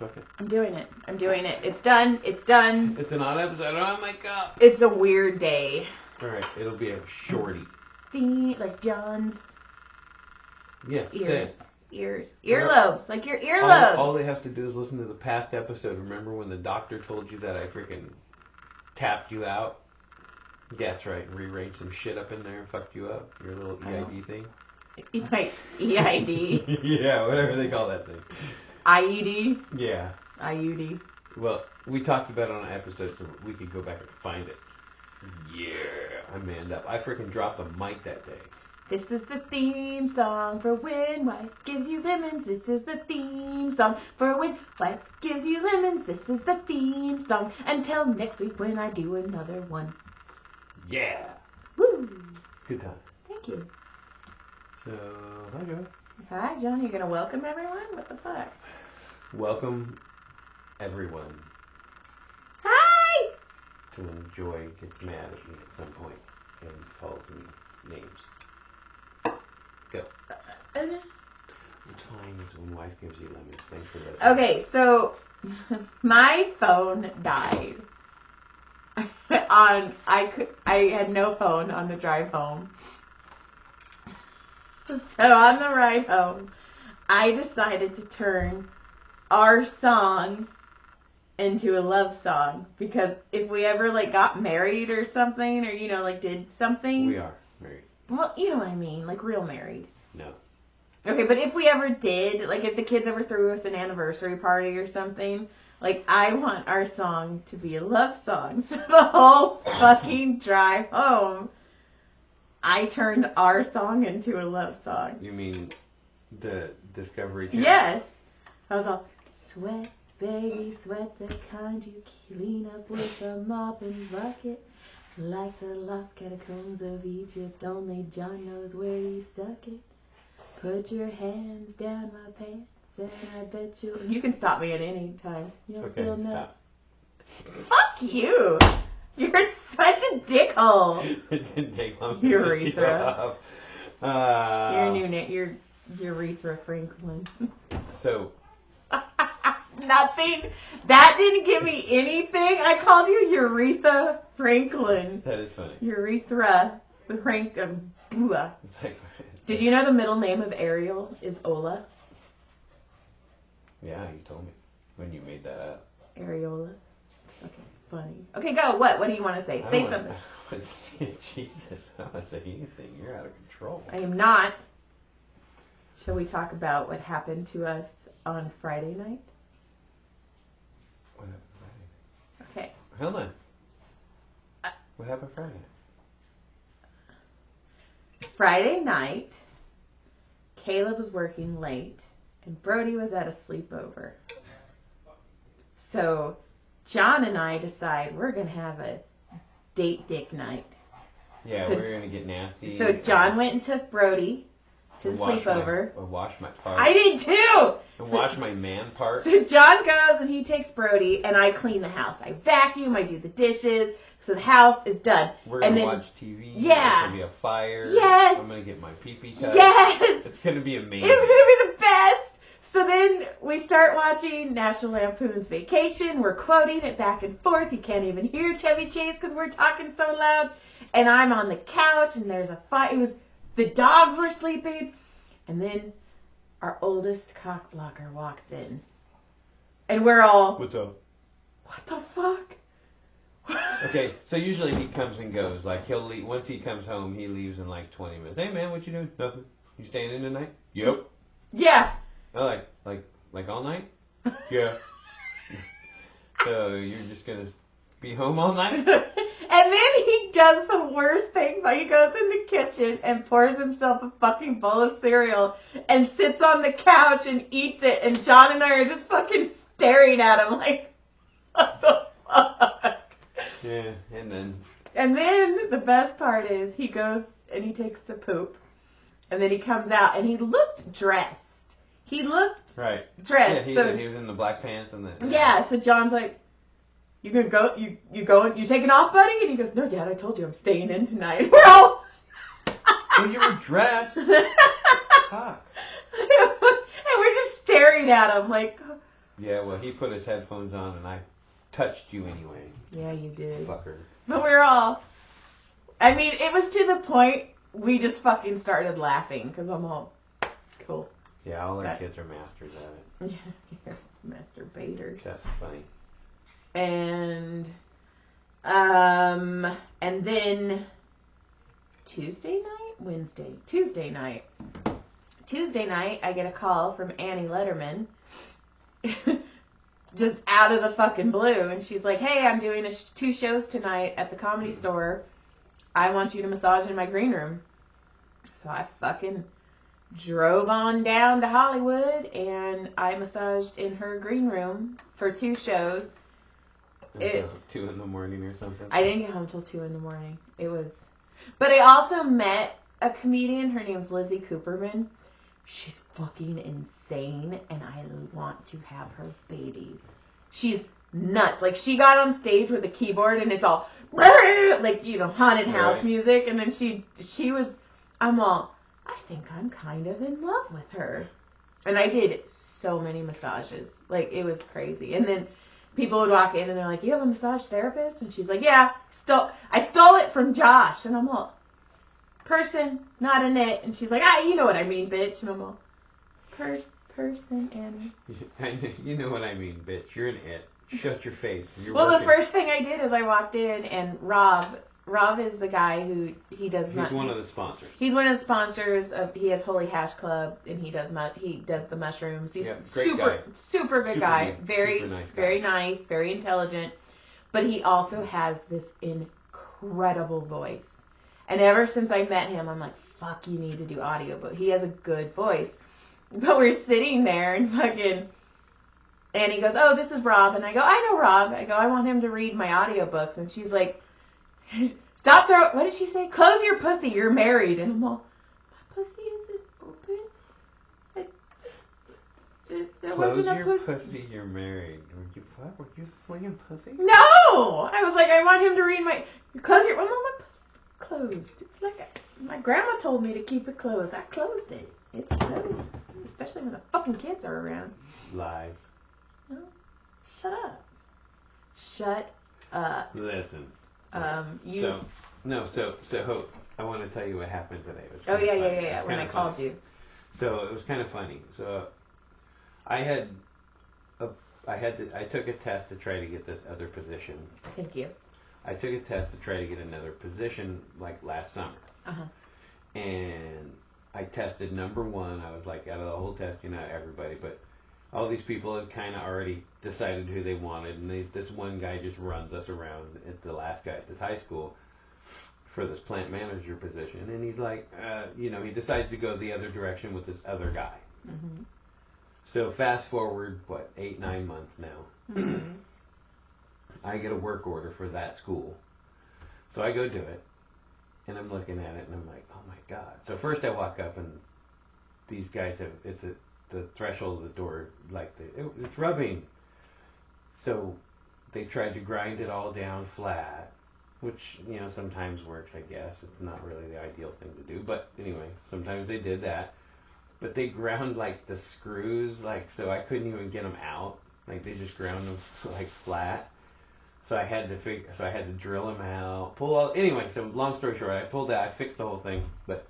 Fuck it. I'm doing it. It's done. It's done. It's an odd episode. Oh my god. It's a weird day. Alright, it'll be a shorty. Like John's Yeah, ears. Earlobes. Like your earlobes. All they have to do is listen to the past episode. Remember when the doctor told you that I freaking tapped you out? Yeah, that's right. Rearranged some shit up in there and fucked you up. Your little EID thing. My EID. Yeah, whatever they call that thing. IUD. Yeah. IUD. Well, we talked about it on an episode, so we could go back and find it. Yeah, I manned up. I freaking dropped a mic that day. This is the theme song for when wife gives you lemons. This is the theme song for when wife gives you lemons. This is the theme song until next week when I do another one. Yeah. Woo. Good time. Thank you. So, hi, Joe. Hi, John. You're going to welcome everyone? What the fuck? Welcome, everyone. Hi! To enjoy gets mad at me at some point and calls me names. Go. It's fine. It's when wife gives you lemons. Thanks for listening. Okay, so my phone died. I had no phone on the drive home. So on the ride home, I decided to turn our song into a love song, because if we ever got married or something, or did something. We are married. Well, you know what I mean, real married. No. Okay, but if we ever did, if the kids ever threw us an anniversary party or something, I want our song to be a love song. So the whole fucking drive home, I turned our song into a love song. You mean the Discovery Channel? Yes. I was all, sweat, baby, sweat, the kind you clean up with a mop and bucket. Like the lost catacombs of Egypt, only John knows where you stuck it. Put your hands down my pants, and I bet you can stop me at any time. You'll feel stop. Fuck you! You're such a dickhole. It didn't take long. Urethra. Your new name, your Urethra Franklin. So. Nothing. That didn't give me anything. I called you Urethra Franklin. That is funny. Urethra Franklin. Did you know the middle name of Ariel is Ola? Yeah, you told me when you made that up. Areola. Okay, funny. Okay, go. What do you want to say? Say something. Jesus, I don't want to say anything. You're out of control. I am not. Shall we talk about what happened to us on Friday night? What happened Friday? Okay. Hold on. What happened Friday night? Friday night, Caleb was working late, and Brody was at a sleepover. So John and I decide we're going to have a date dick night. Yeah, we're going to get nasty. So John went and took Brody to the sleepover. Wash my part. I did too! And wash my man part. So John goes and he takes Brody, and I clean the house. I vacuum, I do the dishes, so the house is done. We're going to watch TV. Yeah. There's going to be a fire. Yes. I'm going to get my pee-pee cut. Yes. It's going to be amazing. It's going to be the best. So then we start watching National Lampoon's Vacation. We're quoting it back and forth. You can't even hear Chevy Chase because we're talking so loud. And I'm on the couch, and there's a fire. The dogs were sleeping. And then our oldest cock blocker walks in. And we're all... What's up? What the fuck? Okay, so usually he comes and goes. He'll leave. Once he comes home, he leaves in 20 minutes. Hey man, what you doing? Nothing. You staying in tonight? Yep. Yeah. Oh, like all night? Yeah. So you're just gonna be home all night? And then he does the worst thing. He goes in the kitchen and pours himself a fucking bowl of cereal and sits on the couch and eats it. And John and I are just fucking staring at him what the fuck? Yeah, and then the best part is he goes and he takes the poop. And then he comes out and he looked dressed. He looked dressed. Yeah, he was in the black pants and the... Yeah, so John's like, you gonna go? You going? You taking off, buddy? And he goes, no, Dad, I told you I'm staying in tonight. We're all... Well, you were dressed. Fuck. And we're just staring at him Yeah, well, he put his headphones on and I touched you anyway. Yeah, you did. Fucker. But we were all... I mean, it was to the point we just fucking started laughing because I'm all cool. Yeah, all our kids are masters at it. Yeah, masturbators. That's funny. And then Tuesday night, I get a call from Annie Letterman, just out of the fucking blue, and she's like, "Hey, I'm doing 2 shows tonight at the Comedy Store. I want you to massage in my green room." So I fucking drove on down to Hollywood, and I massaged in her green room for 2 shows. 2 in the morning or something? I didn't get home till 2 in the morning. It was... But I also met a comedian. Her name's Lizzie Cooperman. She's fucking insane, and I want to have her babies. She's nuts. Like, she got on stage with a keyboard, and it's all... like, you know, haunted house music. And then she was... I'm all... I think I'm kind of in love with her. And I did so many massages. Like, it was crazy. And then people would walk in and they're like, "You have a massage therapist?" And she's like, "Yeah, I stole it from Josh." And I'm all, "Person, not an it." And she's like, "You know what I mean, bitch." And I'm all, person, Annie. You know what I mean, bitch. You're an it. Shut your face. Well, the first thing I did is I walked in, and Rob is the guy who He's one of the sponsors. He's one of the sponsors of. He has Holy Hash Club, and he does the mushrooms. He's super good guy. Very nice guy. Very nice, very intelligent. But he also has this incredible voice. And ever since I met him, I'm like, fuck, you need to do audiobook. He has a good voice. But we're sitting there and fucking... And he goes, "Oh, this is Rob." And I go, "I know Rob." I go, "I want him to read my audiobooks." And she's like, "Stop throwing..." What did she say? "Close your pussy. You're married." And I'm all, "My pussy isn't open." Close your pussy. You're married. Were you swinging pussy? No! I was like, I want him to read my... Close your... Well, no, my pussy's closed. It's like... My grandma told me to keep it closed. I closed it. It's closed. Especially when the fucking kids are around. Lies. No. Shut up. Listen. So I want to tell you what happened today. It was yeah. When I called you. So it was kind of funny. So I took a test to try to get this other position. Thank you. I took a test to try to get another position like last summer. Uh-huh. And I tested number 1. I was like, out of the whole test, everybody, but all these people had kind of already decided who they wanted, and this one guy just runs us around at the last guy at this high school for this plant manager position, and he's like, he decides to go the other direction with this other guy. Mm-hmm. So fast forward, 8-9 months now, mm-hmm. I get a work order for that school. So I go do it, and I'm looking at it, and I'm like, oh my God. So first I walk up, and these guys the threshold of the door, it's rubbing. So they tried to grind it all down flat, which, sometimes works, I guess. It's not really the ideal thing to do. But anyway, sometimes they did that. But they ground, the screws, so I couldn't even get them out. They just ground them, flat. So I had to drill them out, anyway, so long story short, I fixed the whole thing. But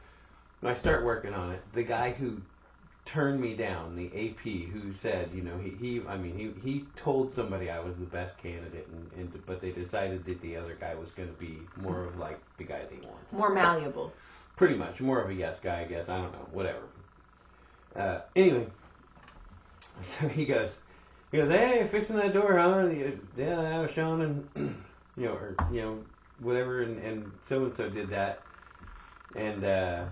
when I start working on it, the guy who turned me down, the AP, who said, he told somebody I was the best candidate, but they decided that the other guy was going to be more of the guy they wanted. More malleable. Pretty much, more of a yes guy, I guess. I don't know, whatever. Anyway, so he goes, "Hey, fixing that door, huh?" Yeah, I was Sean, and whatever, and so did that, and I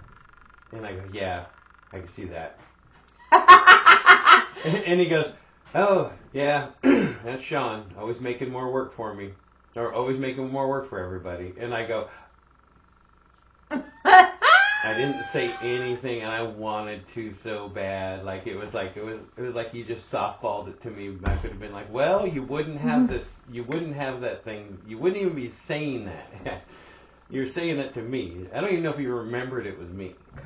go, "Yeah, I can see that." and he goes, "Oh, yeah, that's Sean, always making more work for me, or always making more work for everybody." And I go, I didn't say anything, and I wanted to so bad. It was like you just softballed it to me. I could have been like, "Well, you wouldn't have this, you wouldn't have that thing, you wouldn't even be saying that. You're saying that to me. I don't even know if you remembered it was me." God.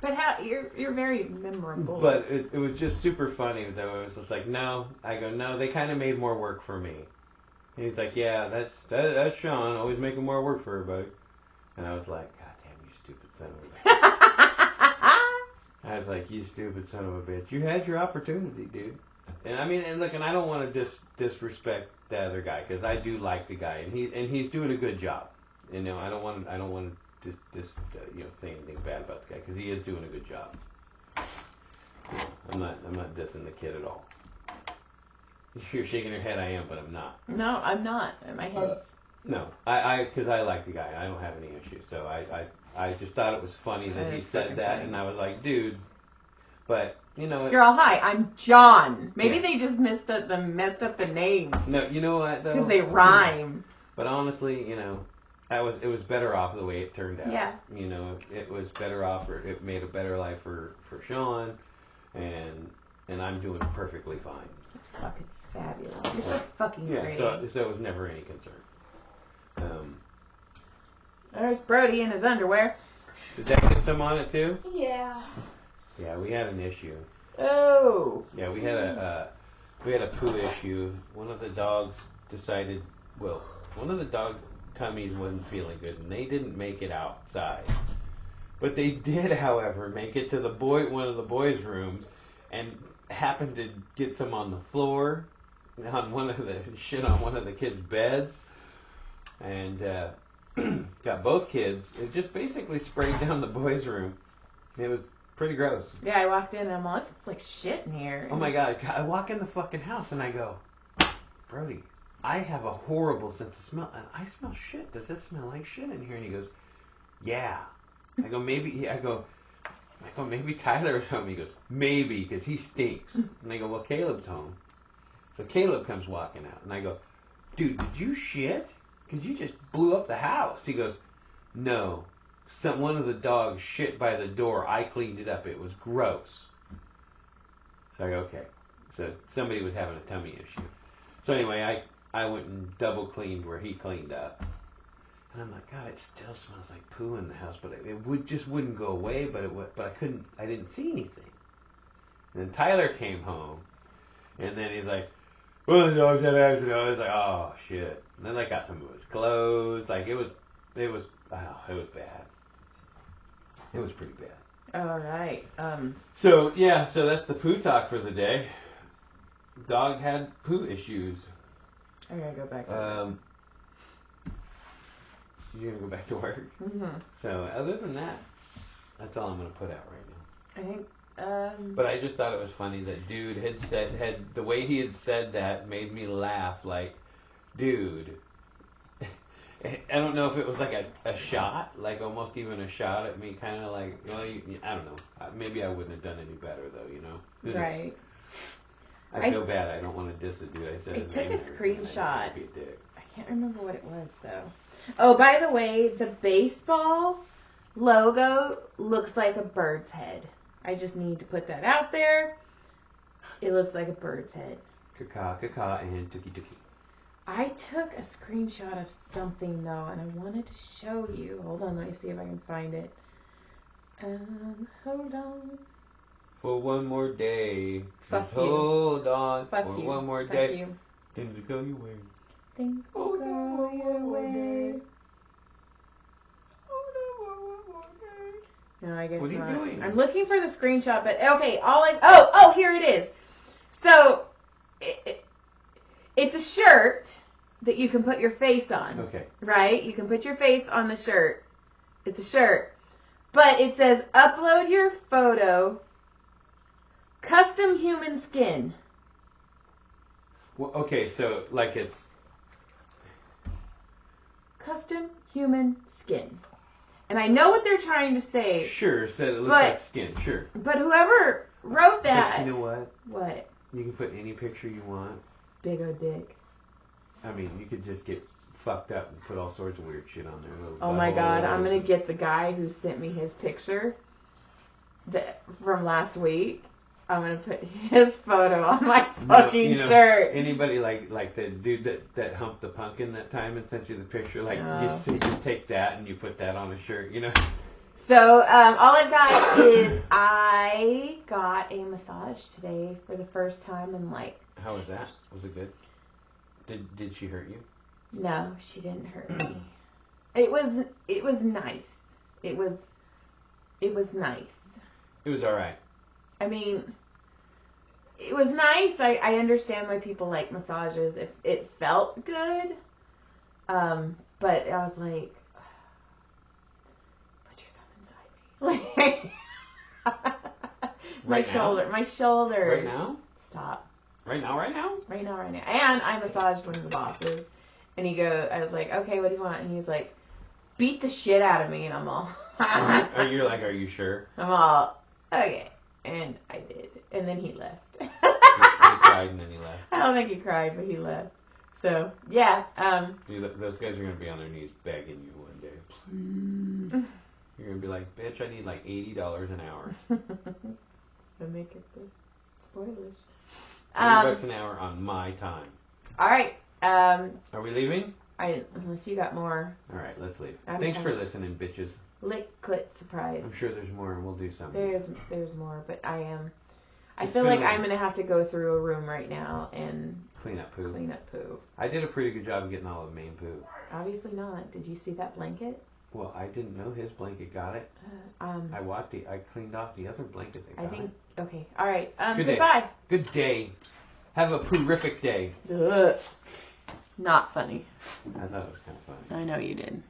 But how you're very memorable. But it was just super funny though. It was just like, no. I go, no. They kind of made more work for me. And he's like, yeah, that's Sean, always making more work for everybody. And I was like, God damn, you stupid son of a bitch. I was like, you stupid son of a bitch. You had your opportunity, dude. And I mean, and look, and I don't want to disrespect the other guy because I do like the guy, and he's doing a good job. You know, I don't want to say anything bad about the guy because he is doing a good job. You know, I'm not dissing the kid at all. You're shaking your head. I am, but I'm not. No, I'm not. My head's. No, because I like the guy. I don't have any issues. So I just thought it was funny that he said that, and I was like, dude. But you know, girl, hi, I'm John. Maybe they just messed up the name. No, you know what though? Because they rhyme. But honestly, you know, it was better off the way it turned out. Yeah. You know, it was better off, or it made a better life for Sean, and I'm doing perfectly fine. Fucking fabulous. You're so fucking great. So it was never any concern. There's Brody in his underwear. Did that get some on it too? Yeah. Yeah, we had an issue. Oh. Yeah, we had a poo issue. One of the dogs decided, one of the dogs' tummies wasn't feeling good, and they didn't make it outside. But they did, however, make it to one of the boys' rooms, and happened to get some on the floor, on one of the kids' beds, and got both kids. It just basically sprayed down the boys' room. It was pretty gross. Yeah, I walked in and I'm like, it's like shit in here. Oh my God, I walk in the fucking house and I go, Brody, I have a horrible sense of smell, and I smell shit. Does this smell like shit in here? And he goes, yeah. I go, maybe Tyler was home. He goes, maybe, because he stinks. And I go, well, Caleb's home. So Caleb comes walking out, and I go, dude, did you shit? Because you just blew up the house. He goes, no. One of the dogs shit by the door. I cleaned it up. It was gross. So I go, okay. So somebody was having a tummy issue. So anyway, I went and double cleaned where he cleaned up. And I'm like, God, it still smells like poo in the house, but it just wouldn't go away. But I didn't see anything. And then Tyler came home, and then he's like, well, the dogs had an accident. I was like, oh shit. And then I got some of his clothes. Like it was bad. It was pretty bad. All right. So that's the poo talk for the day. Dog had poo issues. I gotta go back to work. You're gonna go back to work? Mm-hmm. So other than that, that's all I'm gonna put out right now. I think. But I just thought it was funny that dude had the way he had said that made me laugh. Like, dude, I don't know if it was like a shot, like almost even a shot at me, kind of like, well, I don't know. Maybe I wouldn't have done any better though, you know. Right. I feel bad. I don't want to diss the dude. I said. I took a screenshot. I can't remember what it was though. Oh, by the way, the baseball logo looks like a bird's head. I just need to put that out there. It looks like a bird's head. Kaka, and tuki tuki. I took a screenshot of something though, and I wanted to show you. Hold on, let me see if I can find it. Hold on. For one more day. Fuck you. Hold on. Fuck for you. one more Fuck day. You. Things will go your way. Things will go your way. No, I guess what are not. you doing? I'm looking for the screenshot, but okay, oh, here it is. So, it's a shirt that you can put your face on. Okay. Right? You can put your face on the shirt. It's a shirt. But it says, upload your photo, custom human skin. Well, okay, so like it's... Custom human skin. And I know what they're trying to say. Sure, said it looks like skin, sure. But whoever wrote that... But you know what? What? You can put any picture you want. Big O dick. I mean, you could just get fucked up and put all sorts of weird shit on there. Oh my God, I'm going to get the guy who sent me his picture from last week. I'm going to put his photo on my fucking shirt. Anybody like the dude that humped the pumpkin that time and sent you the picture, like you take that and you put that on a shirt, you know? So all I've got is I got a massage today for the first time in like. How was that? Was it good? Did she hurt you? No, she didn't hurt me. It was nice. It was nice. It was all right. I mean, it was nice. I understand why people like massages. It felt good. But I was like, put your thumb inside me. Right now? My shoulder. Right now? Stop. Right now? Right now. And I massaged one of the bosses. And I was like, okay, what do you want? And he's like, beat the shit out of me. And I'm all, You're like, are you sure? I'm all, okay. And I did. And then he left. He cried and then he left. I don't think he cried, but he left. So, yeah. Those guys are going to be on their knees begging you one day. Please. You're going to be like, bitch, I need like $80 an hour. To make it the spoilers. $80 an hour on my time. All right. Are we leaving? Unless you got more. All right, let's leave. Thanks for listening, bitches. Lick, clit, surprise. I'm sure there's more, and we'll do something. There's more, but I feel like I'm going to have to go through a room right now and clean up poo. I did a pretty good job of getting all of Maine poo. Obviously not. Did you see that blanket? Well, I didn't know his blanket got it. I cleaned off the other blanket that got it. Okay. All right. Goodbye. Good day. Have a poo-rific day. Ugh. Not funny. I thought it was kind of funny. I know you did.